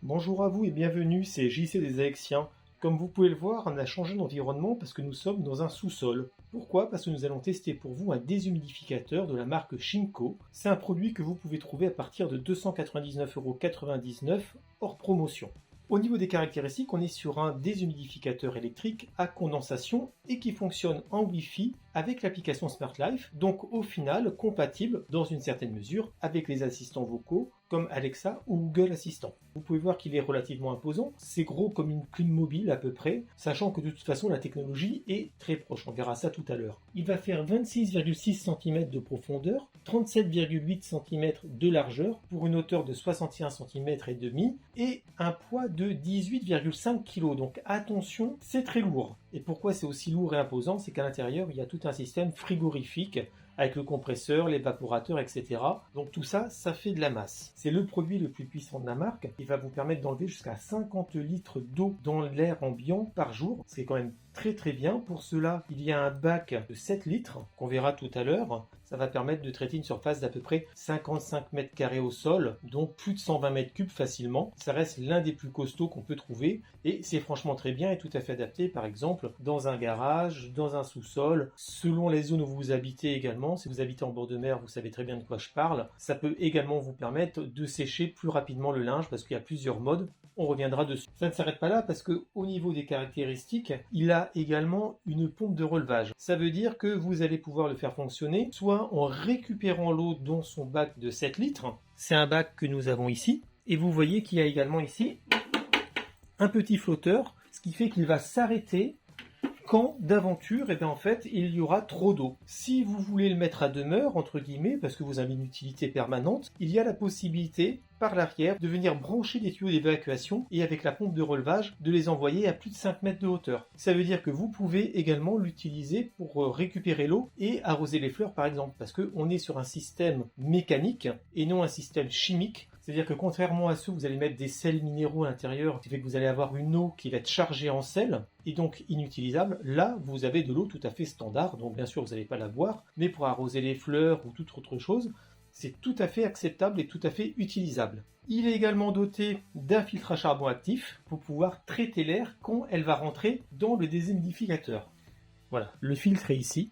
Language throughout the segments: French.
Bonjour à vous et bienvenue, c'est JC des Aexiens. Comme vous pouvez le voir, on a changé d'environnement parce que nous sommes dans un sous-sol. Pourquoi? Parce que nous allons tester pour vous un déshumidificateur de la marque Shinko. C'est un produit que vous pouvez trouver à partir de 299,99 € hors promotion. Au niveau des caractéristiques, on est sur un déshumidificateur électrique à condensation et qui fonctionne en Wi-Fi avec l'application Smart Life, donc au final compatible dans une certaine mesure avec les assistants vocaux comme Alexa ou Google Assistant. Vous pouvez voir qu'il est relativement imposant, c'est gros comme une plume mobile à peu près, sachant que de toute façon la technologie est très proche, on verra ça tout à l'heure. Il va faire 26,6 cm de profondeur, 37,8 cm de largeur pour une hauteur de 61 cm et demi et un poids de 18,5 kg. Donc attention, c'est très lourd. Et pourquoi c'est aussi lourd et imposant? C'est qu'à l'intérieur, il y a tout un système frigorifique avec le compresseur, l'évaporateur, etc. Donc tout ça, ça fait de la masse. C'est le produit le plus puissant de la marque. Il va vous permettre d'enlever jusqu'à 50 litres d'eau dans l'air ambiant par jour. C'est quand même très bien. Pour cela, il y a un bac de 7 litres qu'on verra tout à l'heure. Ça va permettre de traiter une surface d'à peu près 55 mètres carrés au sol, donc plus de 120 mètres cubes facilement. Ça reste l'un des plus costauds qu'on peut trouver et c'est franchement très bien et tout à fait adapté, par exemple, dans un garage, dans un sous-sol, selon les zones où vous habitez également. Si vous habitez en bord de mer, vous savez très bien de quoi je parle. Ça peut également vous permettre de sécher plus rapidement le linge parce qu'il y a plusieurs modes. On reviendra dessus. Ça ne s'arrête pas là parce que au niveau des caractéristiques, il a également une pompe de relevage. Ça veut dire que vous allez pouvoir le faire fonctionner soit en récupérant l'eau dans son bac de 7 litres. C'est un bac que nous avons ici. Et vous voyez qu'il y a également ici un petit flotteur, ce qui fait qu'il va s'arrêter quand d'aventure, en fait, il y aura trop d'eau. Si vous voulez le mettre à demeure, entre guillemets, parce que vous avez une utilité permanente, il y a la possibilité, par l'arrière, de venir brancher les tuyaux d'évacuation et avec la pompe de relevage, de les envoyer à plus de 5 mètres de hauteur. Ça veut dire que vous pouvez également l'utiliser pour récupérer l'eau et arroser les fleurs, par exemple, parce qu'on est sur un système mécanique et non un système chimique. C'est-à-dire que contrairement à ceux où vous allez mettre des sels minéraux à l'intérieur, qui fait que vous allez avoir une eau qui va être chargée en sel et donc inutilisable, là vous avez de l'eau tout à fait standard, donc bien sûr vous n'allez pas la boire, mais pour arroser les fleurs ou toute autre chose, c'est tout à fait acceptable et tout à fait utilisable. Il est également doté d'un filtre à charbon actif pour pouvoir traiter l'air quand elle va rentrer dans le déshumidificateur. Voilà, le filtre est ici,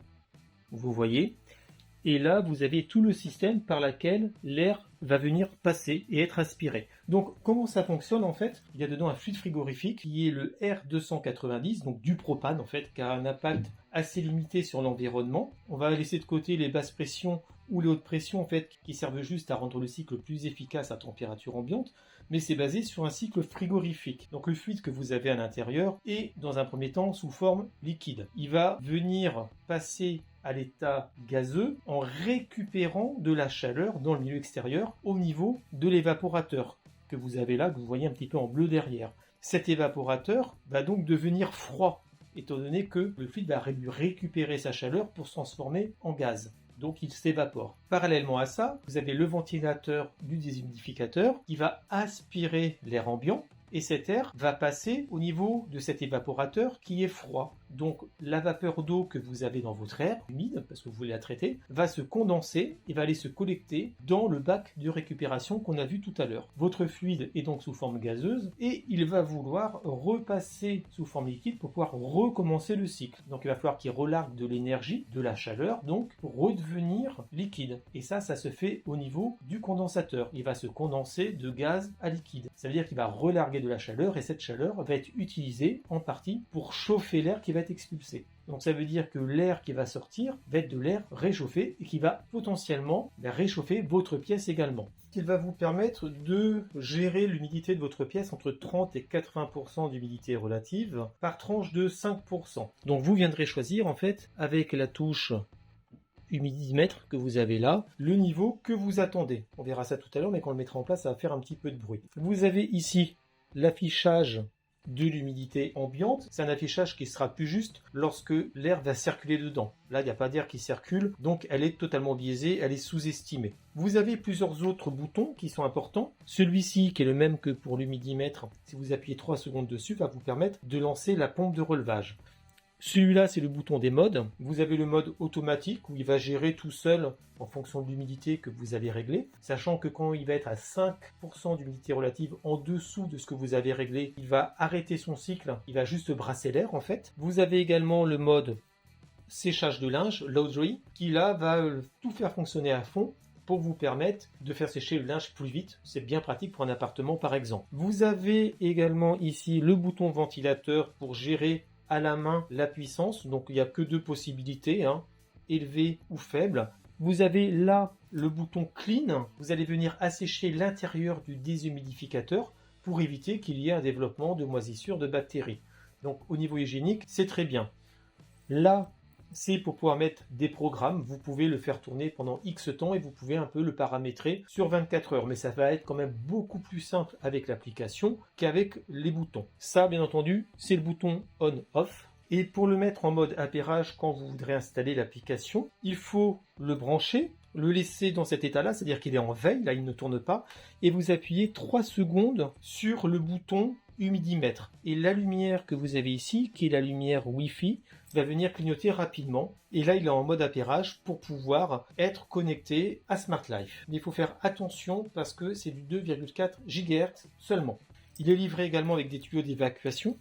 vous voyez. Et là, vous avez tout le système par lequel l'air va venir passer et être aspiré. Donc, comment ça fonctionne en fait? Il y a dedans un fluide frigorifique qui est le R290, donc du propane en fait, qui a un impact assez limité sur l'environnement. On va laisser de côté les basses pressions ou les hautes pressions en fait, qui servent juste à rendre le cycle plus efficace à température ambiante, mais c'est basé sur un cycle frigorifique. Donc le fluide que vous avez à l'intérieur est dans un premier temps sous forme liquide. Il va venir passer à l'état gazeux en récupérant de la chaleur dans le milieu extérieur au niveau de l'évaporateur que vous avez là, que vous voyez un petit peu en bleu derrière. Cet évaporateur va donc devenir froid, étant donné que le fluide va récupérer sa chaleur pour se transformer en gaz. Donc il s'évapore. Parallèlement à ça, vous avez le ventilateur du déshumidificateur qui va aspirer l'air ambiant et cet air va passer au niveau de cet évaporateur qui est froid. Donc la vapeur d'eau que vous avez dans votre air humide, parce que vous voulez la traiter, va se condenser et va aller se collecter dans le bac de récupération qu'on a vu tout à l'heure. Votre fluide est donc sous forme gazeuse et il va vouloir repasser sous forme liquide pour pouvoir recommencer le cycle. Donc il va falloir qu'il relargue de l'énergie, de la chaleur, donc pour redevenir liquide. Et ça se fait au niveau du condensateur. Il va se condenser de gaz à liquide. Ça veut dire qu'il va relarguer de la chaleur et cette chaleur va être utilisée en partie pour chauffer l'air qui va être expulsé. Donc ça veut dire que l'air qui va sortir va être de l'air réchauffé et qui va potentiellement réchauffer votre pièce également. Il va vous permettre de gérer l'humidité de votre pièce entre 30 et 80% d'humidité relative par tranche de 5%. Donc vous viendrez choisir en fait avec la touche humidimètre que vous avez là, le niveau que vous attendez. On verra ça tout à l'heure, mais quand on le mettra en place, ça va faire un petit peu de bruit. Vous avez ici l'affichage de l'humidité ambiante. C'est un affichage qui sera plus juste lorsque l'air va circuler dedans. Là, il n'y a pas d'air qui circule, donc elle est totalement biaisée, elle est sous-estimée. Vous avez plusieurs autres boutons qui sont importants. Celui-ci, qui est le même que pour l'humidimètre, si vous appuyez 3 secondes dessus, va vous permettre de lancer la pompe de relevage. Celui-là, c'est le bouton des modes. Vous avez le mode automatique où il va gérer tout seul en fonction de l'humidité que vous allez régler, sachant que quand il va être à 5% d'humidité relative en dessous de ce que vous avez réglé, il va arrêter son cycle, il va juste brasser l'air en fait. Vous avez également le mode séchage de linge, laundry, qui là va tout faire fonctionner à fond pour vous permettre de faire sécher le linge plus vite. C'est bien pratique pour un appartement par exemple. Vous avez également ici le bouton ventilateur pour gérer à la main la puissance, donc il n'y a que deux possibilités, élevée ou faible. Vous avez là le bouton clean, vous allez venir assécher l'intérieur du déshumidificateur pour éviter qu'il y ait un développement de moisissures, de bactéries. Donc au niveau hygiénique, c'est très bien. Là, c'est pour pouvoir mettre des programmes, vous pouvez le faire tourner pendant X temps et vous pouvez un peu le paramétrer sur 24 heures, mais ça va être quand même beaucoup plus simple avec l'application qu'avec les boutons. Ça, bien entendu, c'est le bouton on-off. Et pour le mettre en mode appairage, quand vous voudrez installer l'application, il faut le brancher, le laisser dans cet état-là, c'est-à-dire qu'il est en veille, là il ne tourne pas, et vous appuyez 3 secondes sur le bouton humidimètre. Et la lumière que vous avez ici, qui est la lumière Wi-Fi, va venir clignoter rapidement. Et là, il est en mode appairage pour pouvoir être connecté à Smart Life. Mais il faut faire attention parce que c'est du 2,4 GHz seulement. Il est livré également avec des tuyaux d'évacuation.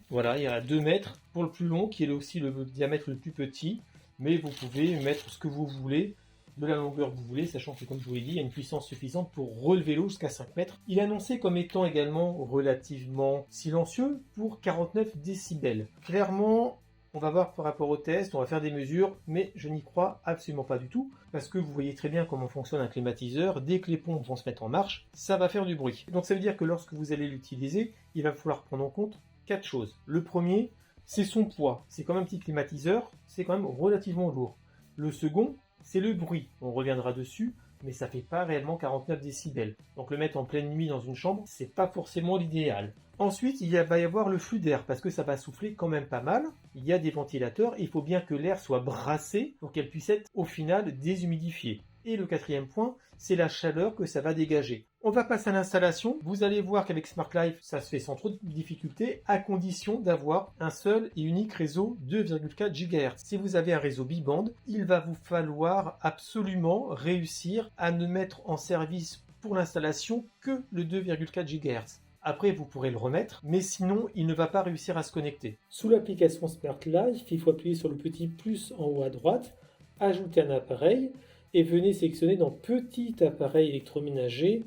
Voilà, il y a 2 mètres pour le plus long, qui est aussi le diamètre le plus petit. Mais vous pouvez mettre ce que vous voulez, de la longueur que vous voulez, sachant que, comme je vous l'ai dit, il y a une puissance suffisante pour relever l'eau jusqu'à 5 mètres. Il est annoncé comme étant également relativement silencieux pour 49 décibels. Clairement, on va voir par rapport au test, on va faire des mesures, mais je n'y crois absolument pas du tout, parce que vous voyez très bien comment fonctionne un climatiseur. Dès que les pompes vont se mettre en marche, ça va faire du bruit. Donc ça veut dire que lorsque vous allez l'utiliser, il va falloir prendre en compte 4 choses. Le premier, c'est son poids. C'est comme un petit climatiseur, c'est quand même relativement lourd. Le second, c'est le bruit. On reviendra dessus, mais ça fait pas réellement 49 décibels. Donc le mettre en pleine nuit dans une chambre, c'est pas forcément l'idéal. Ensuite, va y avoir le flux d'air, parce que ça va souffler quand même pas mal. Il y a des ventilateurs, et il faut bien que l'air soit brassé pour qu'elle puisse être au final déshumidifiée. Et le quatrième point, c'est la chaleur que ça va dégager. On va passer à l'installation. Vous allez voir qu'avec Smart Life, ça se fait sans trop de difficultés, à condition d'avoir un seul et unique réseau 2,4 GHz. Si vous avez un réseau bi-band, il va vous falloir absolument réussir à ne mettre en service pour l'installation que le 2,4 GHz. Après, vous pourrez le remettre, mais sinon, il ne va pas réussir à se connecter. Sous l'application Smart Life, il faut appuyer sur le petit plus en haut à droite, ajouter un appareil, et venez sélectionner dans Petit appareil électroménager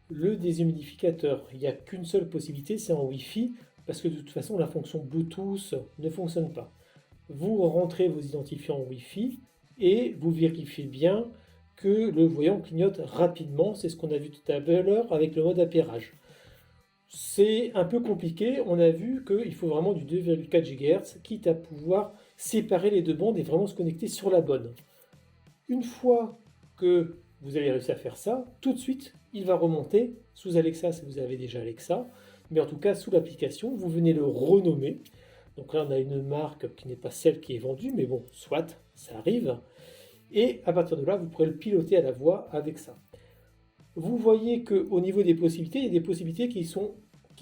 le déshumidificateur. Il n'y a qu'une seule possibilité, c'est en Wi-Fi, parce que de toute façon la fonction Bluetooth ne fonctionne pas. Vous rentrez vos identifiants Wi-Fi et vous vérifiez bien que le voyant clignote rapidement. C'est ce qu'on a vu tout à l'heure avec le mode appairage. C'est un peu compliqué, on a vu qu'il faut vraiment du 2,4 GHz, quitte à pouvoir séparer les deux bandes et vraiment se connecter sur la bonne. Une fois que vous avez réussi à faire ça, tout de suite, il va remonter sous Alexa si vous avez déjà Alexa, mais en tout cas sous l'application, vous venez le renommer. Donc là, on a une marque qui n'est pas celle qui est vendue, mais bon, soit, ça arrive. Et à partir de là, vous pourrez le piloter à la voix avec ça. Vous voyez qu'au niveau des possibilités, il y a des possibilités qui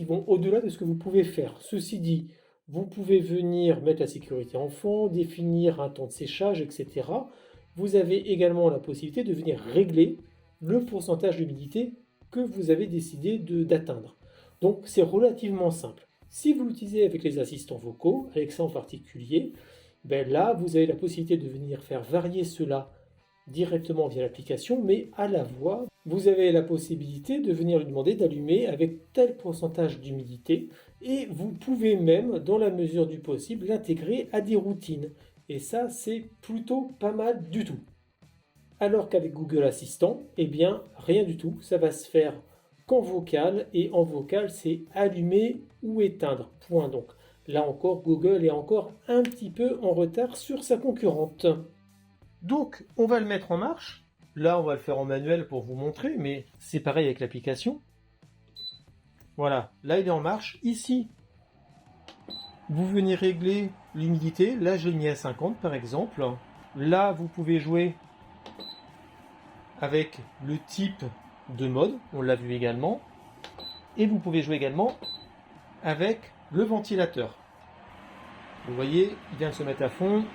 vont au-delà de ce que vous pouvez faire. Ceci dit, vous pouvez venir mettre la sécurité enfant, définir un temps de séchage, etc. Vous avez également la possibilité de venir régler le pourcentage d'humidité que vous avez décidé d'atteindre. Donc c'est relativement simple. Si vous l'utilisez avec les assistants vocaux, Alexa en particulier, là vous avez la possibilité de venir faire varier cela directement via l'application, mais à la voix, vous avez la possibilité de venir lui demander d'allumer avec tel pourcentage d'humidité, et vous pouvez même, dans la mesure du possible, l'intégrer à des routines. Et ça, c'est plutôt pas mal du tout. Alors qu'avec Google Assistant, rien du tout. Ça va se faire qu'en vocal, et en vocal, c'est allumer ou éteindre. Point donc. Là encore, Google est encore un petit peu en retard sur sa concurrente. Donc, on va le mettre en marche. Là, on va le faire en manuel pour vous montrer, mais c'est pareil avec l'application. Voilà, là, il est en marche. Ici, vous venez régler l'humidité. Là, je l'ai mis à 50 par exemple. Là, vous pouvez jouer avec le type de mode. On l'a vu également. Et vous pouvez jouer également avec le ventilateur. Vous voyez, il vient de se mettre à fond.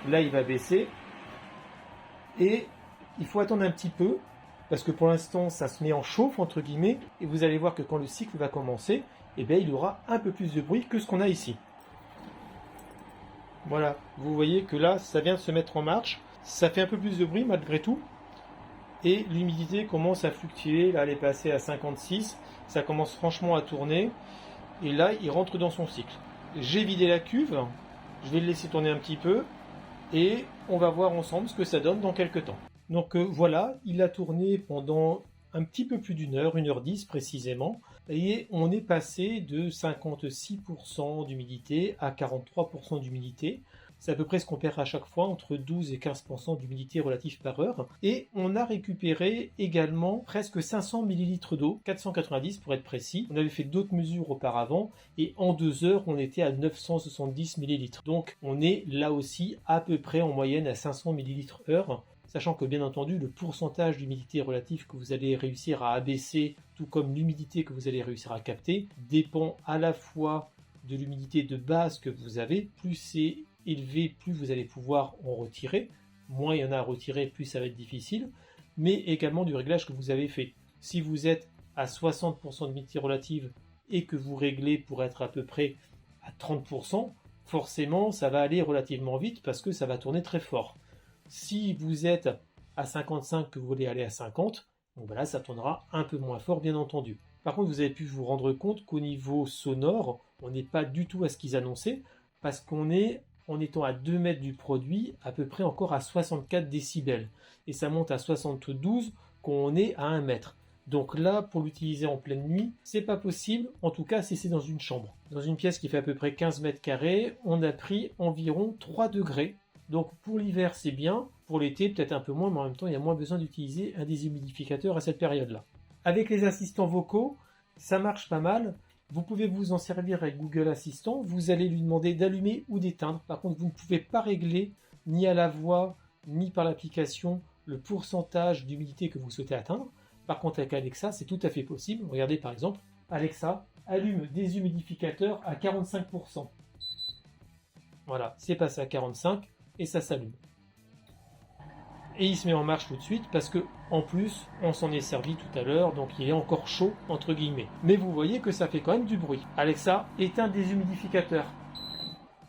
Là, il va baisser. Et il faut attendre un petit peu, parce que pour l'instant, ça se met en chauffe, entre guillemets. Et vous allez voir que quand le cycle va commencer, eh bien, il y aura un peu plus de bruit que ce qu'on a ici. Voilà, vous voyez que là, ça vient de se mettre en marche. Ça fait un peu plus de bruit malgré tout. Et l'humidité commence à fluctuer. Là, elle est passée à 56. Ça commence franchement à tourner. Et là, il rentre dans son cycle. J'ai vidé la cuve. Je vais le laisser tourner un petit peu. Et on va voir ensemble ce que ça donne dans quelques temps. Donc voilà, il a tourné pendant un petit peu plus d'une heure, 1h10 précisément. Et on est passé de 56% d'humidité à 43% d'humidité. C'est à peu près ce qu'on perd à chaque fois, entre 12 et 15% d'humidité relative par heure. Et on a récupéré également presque 500 ml d'eau, 490 pour être précis. On avait fait d'autres mesures auparavant et en 2 heures, on était à 970 ml. Donc on est là aussi à peu près en moyenne à 500 ml/h. Sachant que bien entendu, le pourcentage d'humidité relative que vous allez réussir à abaisser, tout comme l'humidité que vous allez réussir à capter, dépend à la fois de l'humidité de base que vous avez. Plus c'est élevé, plus vous allez pouvoir en retirer. Moins il y en a à retirer, plus ça va être difficile. Mais également du réglage que vous avez fait. Si vous êtes à 60% d'humidité relative et que vous réglez pour être à peu près à 30%, forcément ça va aller relativement vite parce que ça va tourner très fort. Si vous êtes à 55 que vous voulez aller à 50, donc voilà, ça tournera un peu moins fort bien entendu. Par contre, vous avez pu vous rendre compte qu'au niveau sonore, on n'est pas du tout à ce qu'ils annonçaient, parce qu'on est, en étant à 2 mètres du produit, à peu près encore à 64 décibels. Et ça monte à 72 quand on est à 1 mètre. Donc là, pour l'utiliser en pleine nuit, c'est pas possible, en tout cas si c'est dans une chambre. Dans une pièce qui fait à peu près 15 mètres carrés, on a pris environ 3 degrés. Donc pour l'hiver c'est bien, pour l'été peut-être un peu moins, mais en même temps il y a moins besoin d'utiliser un déshumidificateur à cette période-là. Avec les assistants vocaux, ça marche pas mal. Vous pouvez vous en servir avec Google Assistant, vous allez lui demander d'allumer ou d'éteindre. Par contre vous ne pouvez pas régler ni à la voix, ni par l'application le pourcentage d'humidité que vous souhaitez atteindre. Par contre avec Alexa c'est tout à fait possible. Regardez par exemple, Alexa, allume déshumidificateur à 45%. Voilà, c'est passé à 45%. Et ça s'allume. Et il se met en marche tout de suite parce que en plus on s'en est servi tout à l'heure, donc il est encore chaud entre guillemets. Mais vous voyez que ça fait quand même du bruit. Alexa, éteins déshumidificateur.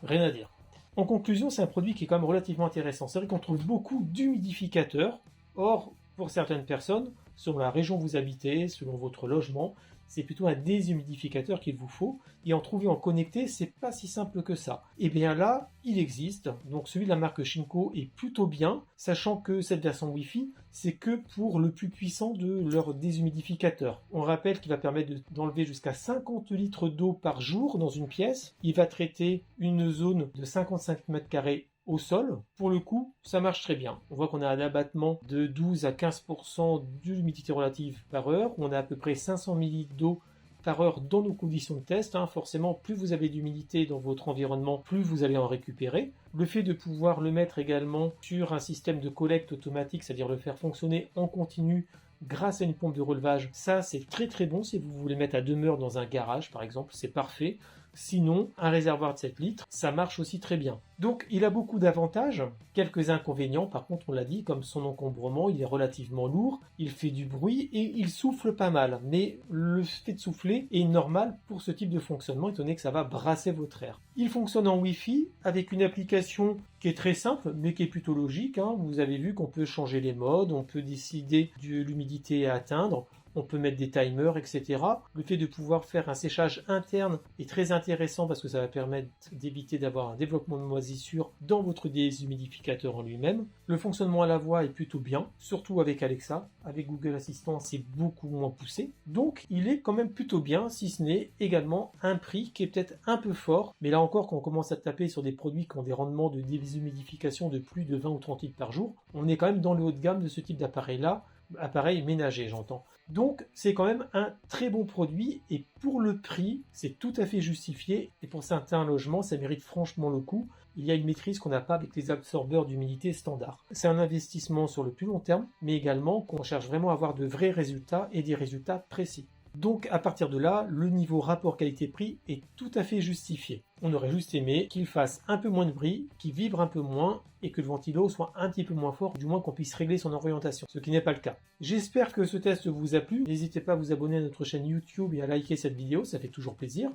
Rien à dire. En conclusion, c'est un produit qui est quand même relativement intéressant. C'est vrai qu'on trouve beaucoup d'humidificateurs. Or, pour certaines personnes, selon la région où vous habitez, selon votre logement, c'est plutôt un déshumidificateur qu'il vous faut. Et en trouver en connecté, c'est pas si simple que ça. Et bien là, il existe. Donc celui de la marque Shinko est plutôt bien, sachant que cette version Wi-Fi, c'est que pour le plus puissant de leur déshumidificateur. On rappelle qu'il va permettre d'enlever jusqu'à 50 litres d'eau par jour dans une pièce. Il va traiter une zone de 55 mètres carrés au sol. Pour le coup, ça marche très bien. On voit qu'on a un abattement de 12 à 15% d'humidité relative par heure. On a à peu près 500 ml d'eau par heure dans nos conditions de test. Forcément, plus vous avez d'humidité dans votre environnement, plus vous allez en récupérer. Le fait de pouvoir le mettre également sur un système de collecte automatique, c'est-à-dire le faire fonctionner en continu grâce à une pompe de relevage, ça c'est très très bon si vous voulez mettre à demeure dans un garage par exemple, c'est parfait. Sinon, un réservoir de 7 litres, ça marche aussi très bien. Donc, il a beaucoup d'avantages, quelques inconvénients, par contre, on l'a dit, comme son encombrement, il est relativement lourd, il fait du bruit et il souffle pas mal. Mais le fait de souffler est normal pour ce type de fonctionnement, étant donné que ça va brasser votre air. Il fonctionne en Wi-Fi avec une application qui est très simple, mais qui est plutôt logique. Vous avez vu qu'on peut changer les modes, on peut décider de l'humidité à atteindre, on peut mettre des timers, etc. Le fait de pouvoir faire un séchage interne est très intéressant parce que ça va permettre d'éviter d'avoir un développement de moisissure dans votre déshumidificateur en lui-même. Le fonctionnement à la voix est plutôt bien, surtout avec Alexa. Avec Google Assistant, c'est beaucoup moins poussé. Donc, il est quand même plutôt bien, si ce n'est également un prix qui est peut-être un peu fort. Mais là encore, quand on commence à taper sur des produits qui ont des rendements de déshumidification de plus de 20 ou 30 litres par jour, on est quand même dans le haut de gamme de ce type d'appareil-là. Appareil ménager, j'entends. Donc, c'est quand même un très bon produit et pour le prix, c'est tout à fait justifié et pour certains logements, ça mérite franchement le coup. Il y a une maîtrise qu'on n'a pas avec les absorbeurs d'humidité standard. C'est un investissement sur le plus long terme, mais également qu'on cherche vraiment à avoir de vrais résultats et des résultats précis. Donc à partir de là, le niveau rapport qualité-prix est tout à fait justifié. On aurait juste aimé qu'il fasse un peu moins de bruit, qu'il vibre un peu moins et que le ventilo soit un petit peu moins fort, du moins qu'on puisse régler son orientation, ce qui n'est pas le cas. J'espère que ce test vous a plu. N'hésitez pas à vous abonner à notre chaîne YouTube et à liker cette vidéo, ça fait toujours plaisir.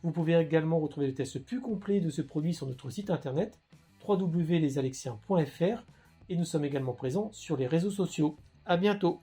Vous pouvez également retrouver le test plus complet de ce produit sur notre site internet www.lesalexiens.fr et nous sommes également présents sur les réseaux sociaux. À bientôt!